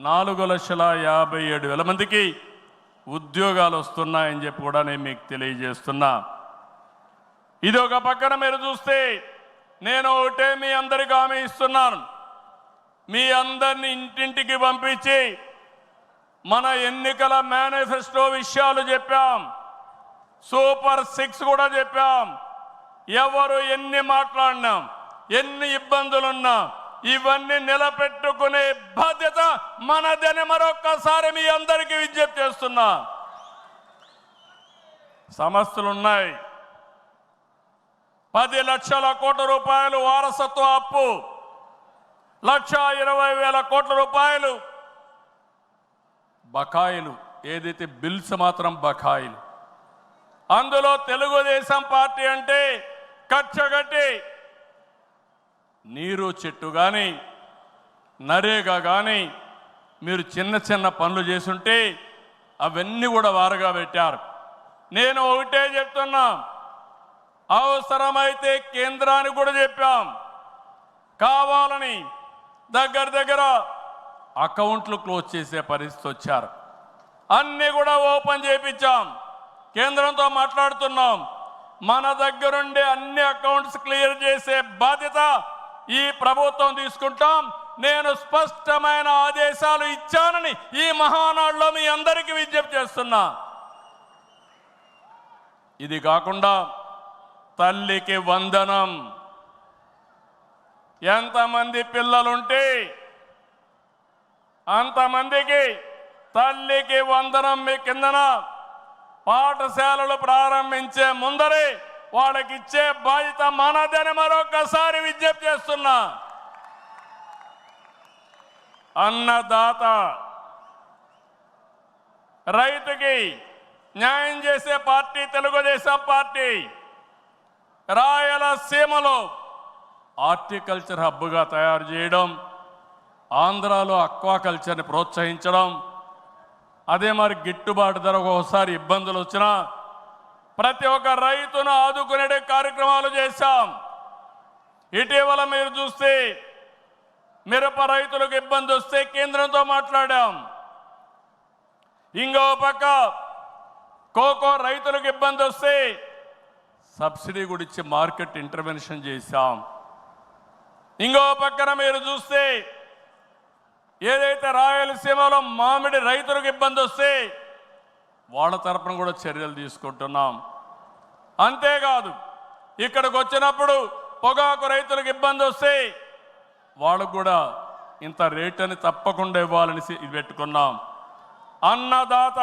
4,57,000 మందికి ఉద్యోగాలు వస్తున్నాయని చెప్పి కూడా నేను మీకు తెలియజేస్తున్నా. ఇది ఒక పక్కన మీరు చూస్తే నేను ఒకటే మీ అందరికీ హామీ ఇస్తున్నాను. మీ అందరిని ఇంటింటికి పంపించి మన ఎన్నికల మేనిఫెస్టో విషయాలు చెప్పాం, సూపర్ 6 కూడా చెప్పాం. ఎవరు ఎన్ని మాట్లాడినా, ఎన్ని ఇబ్బందులున్నా ఇవన్నీ నిలబెట్టుకునే బాధ్యత మనదని మరొక్కసారి మీ అందరికీ విజ్ఞప్తి చేస్తున్నా. సమస్యలు ఉన్నాయి. 10 లక్షల కోట్ల రూపాయలు వారసత్వ అప్పు, 1,20,000 కోట్ల రూపాయలు బకాయిలు, ఏదైతే బిల్స్ మాత్రం బకాయిలు. అందులో తెలుగుదేశం పార్టీ అంటే కచ్చగట్టి నీరు చెట్టు కానీ నరేగా కానీ మీరు చిన్న చిన్న పనులు చేసుంటే అవన్నీ కూడా వారగా పెట్టారు. నేను ఒకటే చెప్తున్నా, అవసరమైతే కేంద్రానికి కూడా చెప్పాం, కావాలని దగ్గర అకౌంట్లు క్లోజ్ చేసే పరిస్థితి వచ్చారు. అన్నీ కూడా ఓపెన్ చేయించాం, కేంద్రంతో మాట్లాడుతున్నాం. మన దగ్గరుండే అన్ని అకౌంట్స్ క్లియర్ చేసే బాధ్యత ఈ ప్రభుత్వం తీసుకుంటాం. నేను స్పష్టమైన ఆదేశాలు ఇచ్చానని ఈ మహానాడులో మీ అందరికీ విజ్ఞప్తి చేస్తున్నా. ఇది కాకుండా తల్లికి వందనం, ఎంతమంది పిల్లలుంటే అంతమందికి తల్లికి వందనం మీ కిందన పాఠశాలలు ప్రారంభించే ముందరే వాళ్ళకి ఇచ్చే బాధ్యత మనదని మరొకసారి విజ్ఞప్తి చేస్తున్నా. అన్నదాత, రైతుకి న్యాయం చేసే పార్టీ తెలుగుదేశం పార్టీ. రాయలసీమలో హార్టికల్చర్ హబ్గా తయారు చేయడం, ఆంధ్రాలో అక్వాకల్చర్ని ప్రోత్సహించడం, అదే మరి గిట్టుబాటు ధర ఒకసారి ఇబ్బందులు వచ్చినా ప్రతి ఒక్క రైతును ఆదుకునే కార్యక్రమాలు చేశాం. ఇటీవల మీరు చూస్తే మిరప రైతులకు ఇబ్బంది వస్తే కేంద్రంతో మాట్లాడాం. ఇంకో పక్క కోకో రైతులకు ఇబ్బంది వస్తే సబ్సిడీ కూడా ఇచ్చి మార్కెట్ ఇంటర్వెన్షన్ చేశాం. ఇంకో పక్కన మీరు చూస్తే ఏదైతే రాయలసీమలో మామిడి రైతులకు ఇబ్బంది వస్తే వాళ్ళ తరపున కూడా చర్యలు తీసుకుంటున్నాం. అంతేకాదు ఇక్కడికి వచ్చినప్పుడు పొగాకు రైతులకు ఇబ్బంది వస్తే వాళ్ళకు కూడా ఇంత రేట్ అని తప్పకుండా ఇవ్వాలని పెట్టుకున్నాం. అన్నదాత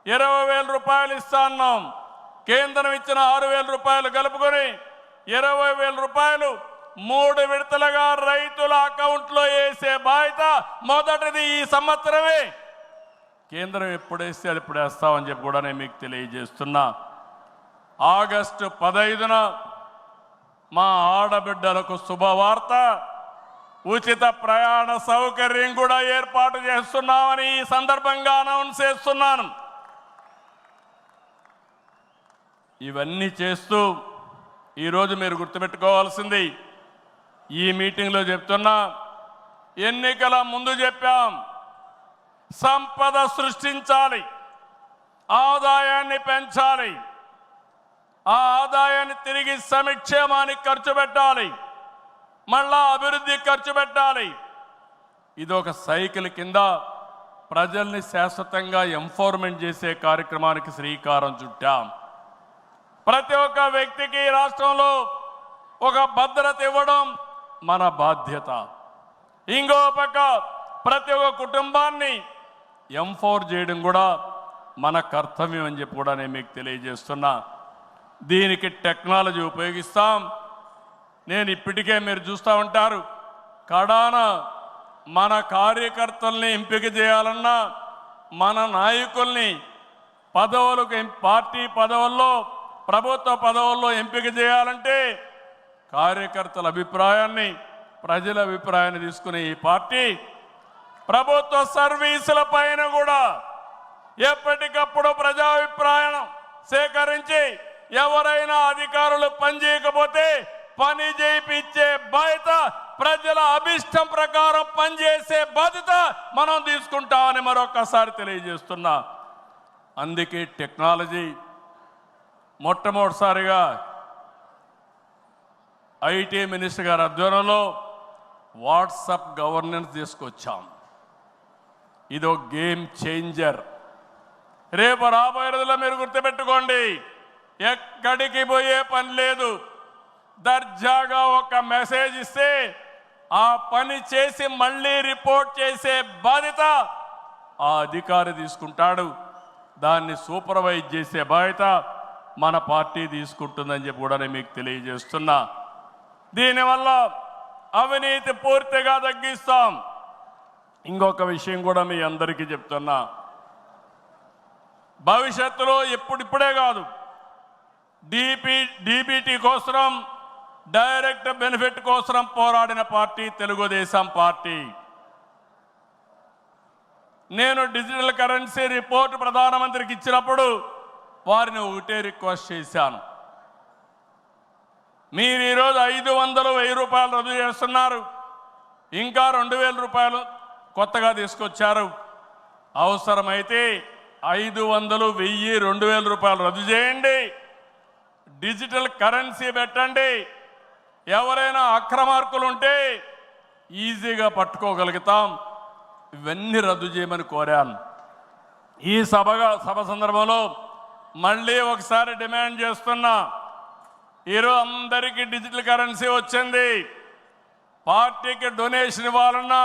20,000 రూపాయలు ఇస్తా అన్నాం. కేంద్రం ఇచ్చిన 6,000 రూపాయలు కలుపుకొని 20,000 రూపాయలు 3 విడతలుగా రైతుల అకౌంట్లో వేసే బాధ్యత మొదటిది ఈ సంవత్సరమే. కేంద్రం ఎప్పుడు వేస్తే అది ఇప్పుడు వేస్తామని చెప్పి కూడా నేను మీకు తెలియజేస్తున్నా. ఆగస్టు 15న మా ఆడబిడ్డలకు శుభవార్త, ఉచిత ప్రయాణ సౌకర్యం కూడా ఏర్పాటు చేస్తున్నామని ఈ సందర్భంగా అనౌన్స్ చేస్తున్నాను. ఇవన్నీ చేస్తూ ఈరోజు మీరు గుర్తుపెట్టుకోవాల్సింది, ఈ మీటింగ్లో చెప్తున్నా, ఎన్నికల ముందు చెప్పాం, సంపద సృష్టించాలి, ఆదాయాన్ని పెంచాలి, ఆ ఆదాయాన్ని తిరిగి సంక్షేమానికి ఖర్చు పెట్టాలి, మళ్ళా అభివృద్ధి ఖర్చు పెట్టాలి. ఇది ఒక సైకిల్ కింద ప్రజల్ని శాశ్వతంగా ఎంపవర్మెంట్ చేసే కార్యక్రమానికి శ్రీకారం చుట్టాం. ప్రతి ఒక్క వ్యక్తికి రాష్ట్రంలో ఒక భద్రత ఇవ్వడం మన బాధ్యత. ఇంకో పక్క ప్రతి ఒక్క కుటుంబాన్ని ఎంపవర్ చేయడం కూడా మన కర్తవ్యం అని చెప్పి కూడా నేను మీకు తెలియజేస్తున్నా. దీనికి టెక్నాలజీ ఉపయోగిస్తాం. నేను ఇప్పటికే మీరు చూస్తూ ఉంటారు, కడాన మన కార్యకర్తల్ని ఎంపిక చేయాలన్నా, మన నాయకుల్ని పదవులకు, పార్టీ పదవుల్లో, ప్రభుత్వ పదవుల్లో ఎంపిక చేయాలంటే కార్యకర్తల అభిప్రాయాన్ని, ప్రజల అభిప్రాయాన్ని తీసుకునే ఈ పార్టీ ప్రభుత్వ సర్వీసుల పైన కూడా ఎప్పటికప్పుడు ప్రజాభిప్రాయం సేకరించి ఎవరైనా అధికారులు పనిచేయకపోతే పని చేయించే బాధ్యత ప్రజల అభిష్టం ప్రకారం పనిచేసే బాధ్యత మనం తీసుకుంటామని మరొకసారి తెలియజేస్తున్నా. అందుకే టెక్నాలజీ మొట్టమొదటిసారిగా ఐటీ మినిస్టర్ గారి ఆధ్వర్యంలో వాట్సాప్ గవర్నెన్స్ తీసుకొచ్చాం. ఇదో గేమ్ చేంజర్. రేపు రాబోయే రోజుల్లో మీరు గుర్తుపెట్టుకోండి, ఎక్కడికి పోయే పని లేదు. దర్జాగా ఒక మెసేజ్ ఇస్తే ఆ పని చేసి మళ్ళీ రిపోర్ట్ చేసే బాధ్యత ఆ అధికారి తీసుకుంటాడు. దాన్ని సూపర్వైజ్ చేసే బాధ్యత మన పార్టీ తీసుకుంటుందని చెప్పి కూడా నేను మీకు తెలియజేస్తున్నా. దీనివల్ల అవినీతి పూర్తిగా తగ్గిస్తాం. ఇంకొక విషయం కూడా మీ అందరికీ చెప్తున్నా, భవిష్యత్తులో ఇప్పుడే కాదు, డీబీటీ కోసం, డైరెక్ట్ బెనిఫిట్ కోసం పోరాడిన పార్టీ తెలుగుదేశం పార్టీ. నేను డిజిటల్ కరెన్సీ రిపోర్ట్ ప్రధానమంత్రికి ఇచ్చినప్పుడు వారిని ఒకటే రిక్వెస్ట్ చేశాను, మీరు ఈరోజు 500, 1000 రూపాయలు రద్దు చేస్తున్నారు, ఇంకా 2000 రూపాయలు కొత్తగా తీసుకొచ్చారు. అవసరమైతే 500, 1000, 2000 రూపాయలు రద్దు చేయండి, డిజిటల్ కరెన్సీ పెట్టండి. ఎవరైనా అక్రమార్కులు ఉంటే ఈజీగా పట్టుకోగలుగుతాం. ఇవన్నీ రద్దు చేయమని కోరాను. ఈ సభ సందర్భంలో మళ్ళీ ఒకసారి డిమాండ్ చేస్తున్నా, ఈరోజు అందరికీ డిజిటల్ కరెన్సీ వచ్చింది. పార్టీకి డొనేషన్ ఇవ్వాలన్నా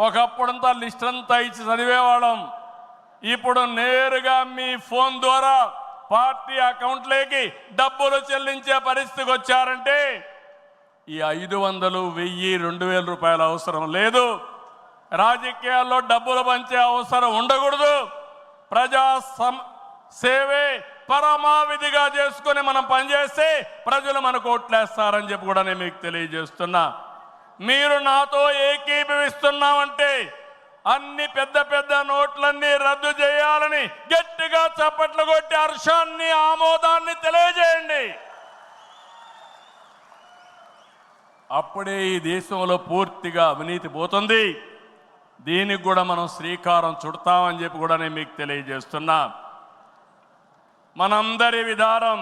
ఒకప్పుడంతా లిస్ట్ అంతా ఇచ్చి చదివేవాళ్ళం. ఇప్పుడు నేరుగా మీ ఫోన్ ద్వారా పార్టీ అకౌంట్లోకి డబ్బులు చెల్లించే పరిస్థితికి వచ్చారంటే ఈ 500, 1000, 2000 రూపాయల అవసరం లేదు. రాజకీయాల్లో డబ్బులు పంచే అవసరం ఉండకూడదు. ప్రజా సేవే పరమావిధిగా చేసుకుని మనం పనిచేస్తే ప్రజలు మనకు ఓట్లేస్తారని చెప్పి కూడా నేను మీకు తెలియజేస్తున్నా. మీరు నాతో ఏకీభవిస్తున్నామంటే అన్ని పెద్ద నోట్లన్నీ రద్దు చేయాలని గట్టిగా చప్పట్లు కొట్టి హర్షాన్ని, ఆమోదాన్ని తెలియజేయండి. అప్పుడే ఈ దేశంలో పూర్తిగా అవినీతి పోతుంది. దీనికి కూడా మనం శ్రీకారం చుడతామని చెప్పి కూడా నేను మీకు తెలియజేస్తున్నా. మనందరి విధానం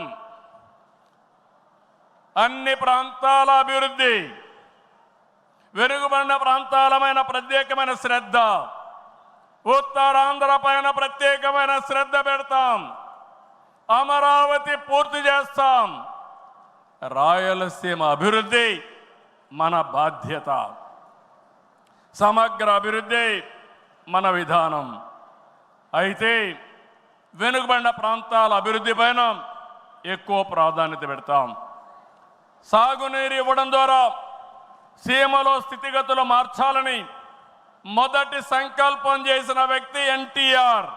అన్ని ప్రాంతాల అభివృద్ధి, వెనుకబడిన ప్రాంతాలమైన ప్రత్యేకమైన శ్రద్ధ, ఉత్తరాంధ్ర పైన ప్రత్యేకమైన శ్రద్ధ పెడతాం. అమరావతి పూర్తి చేస్తాం. రాయలసీమ అభివృద్ధి మన బాధ్యత. సమగ్ర అభివృద్ధి మన విధానం. అయితే వెనుకబడిన ప్రాంతాల అభివృద్ధి పైన ఎక్కువ ప్రాధాన్యత పెడతాం. సాగునీరు ఇవ్వడం ద్వారా సీమలో స్థితిగతులు మార్చాలని మొదటి సంకల్పం చేసిన వ్యక్తి ఎన్టీఆర్.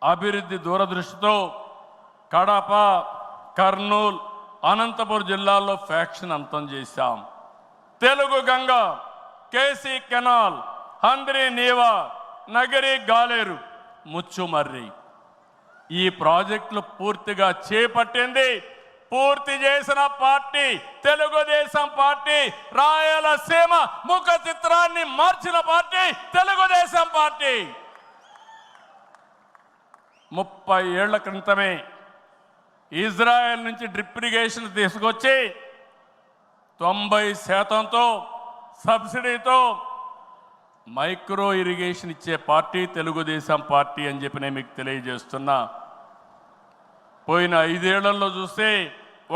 అభివృద్ధి దూరదృష్టితో కడప, కర్నూలు, అనంతపురం జిల్లాల్లో ఫ్యాక్షన్ అంతం చేశాం. తెలుగు గంగ, కేసీ కెనాల్, హంద్రీ నీవా, నగరి గాలేరు, ముచ్చుమర్రి ఈ ప్రాజెక్టులు పూర్తిగా చేపట్టింది, పూర్తి చేసిన పార్టీ తెలుగుదేశం పార్టీ. రాయలసీమ ముఖ చిత్రాన్ని మార్చిన పార్టీ తెలుగుదేశం పార్టీ. 30 ఏళ్ల క్రితమే ఇజ్రాయెల్ నుంచి డ్రిప్ ఇరిగేషన్ తీసుకొచ్చి 90% సబ్సిడీతో మైక్రో ఇరిగేషన్ ఇచ్చే పార్టీ తెలుగుదేశం పార్టీ అని చెప్పి నేను మీకు తెలియజేస్తున్నా. పోయిన 5 ఏళ్లలో చూస్తే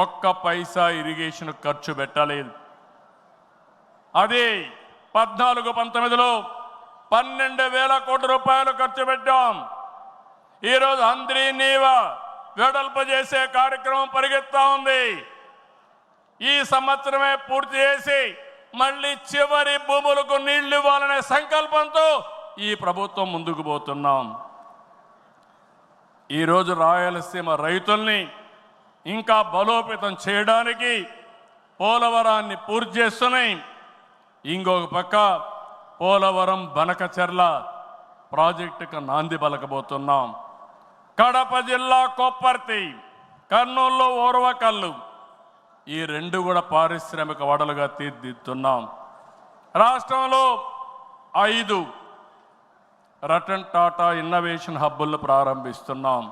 ఒక్క పైసా ఇరిగేషన్ ఖర్చు పెట్టలేదు. అది 14-19లో 12,000 కోట్ల రూపాయలు ఖర్చు పెట్టాం. ఈరోజు హంద్రీ నీవా వెడల్పు చేసే కార్యక్రమం పరిగెత్తా ఉంది. ఈ సంవత్సరమే పూర్తి చేసి మళ్ళీ చివరి భూములకు నీళ్లు ఇవ్వాలనే సంకల్పంతో ఈ ప్రభుత్వం ముందుకు పోతున్నాం. ఈరోజు రాయలసీమ రైతుల్ని ఇంకా బలోపేతం చేయడానికి పోలవరాన్ని పూర్తి చేస్తున్నాయి. ఇంకొక పక్క పోలవరం బనకచెర్ల ప్రాజెక్టుకు నాంది పలకబోతున్నాం. కడప జిల్లా కొప్పర్తి, కర్నూలులో ఓర్వకల్లు, ఈ రెండు కూడా పారిశ్రామిక వాడలుగా తీర్చిదిద్దుతున్నాం. రాష్ట్రంలో 5 రతన్ టాటా ఇన్నోవేషన్ హబ్బులను ప్రారంభిస్తున్నాం.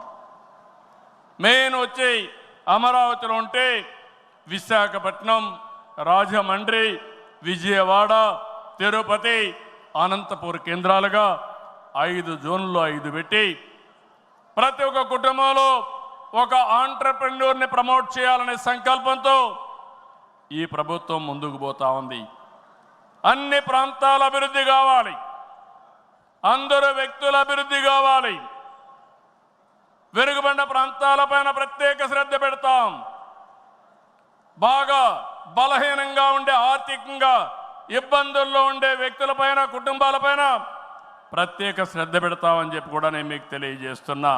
మెయిన్ వచ్చి అమరావతిలో ఉంటే విశాఖపట్నం, రాజమండ్రి, విజయవాడ, తిరుపతి, అనంతపూర్ కేంద్రాలుగా 5 జోన్లు 5 పెట్టి ప్రతి ఒక్క కుటుంబంలో ఒక ఆంట్రప్రెన్యూర్ని ప్రమోట్ చేయాలనే సంకల్పంతో ఈ ప్రభుత్వం ముందుకు పోతా ఉంది. అన్ని ప్రాంతాల అభివృద్ధి కావాలి, అందరూ వ్యక్తుల అభివృద్ధి కావాలి. వెనుకబడిన ప్రాంతాలపైన ప్రత్యేక శ్రద్ధ పెడతాం. బాగా బలహీనంగా ఉండే, ఆర్థికంగా ఇబ్బందుల్లో ఉండే వ్యక్తులపైన, కుటుంబాలపైన ప్రత్యేక శ్రద్ధ పెడతామని చెప్పి కూడా నేను మీకు తెలియజేస్తున్నా.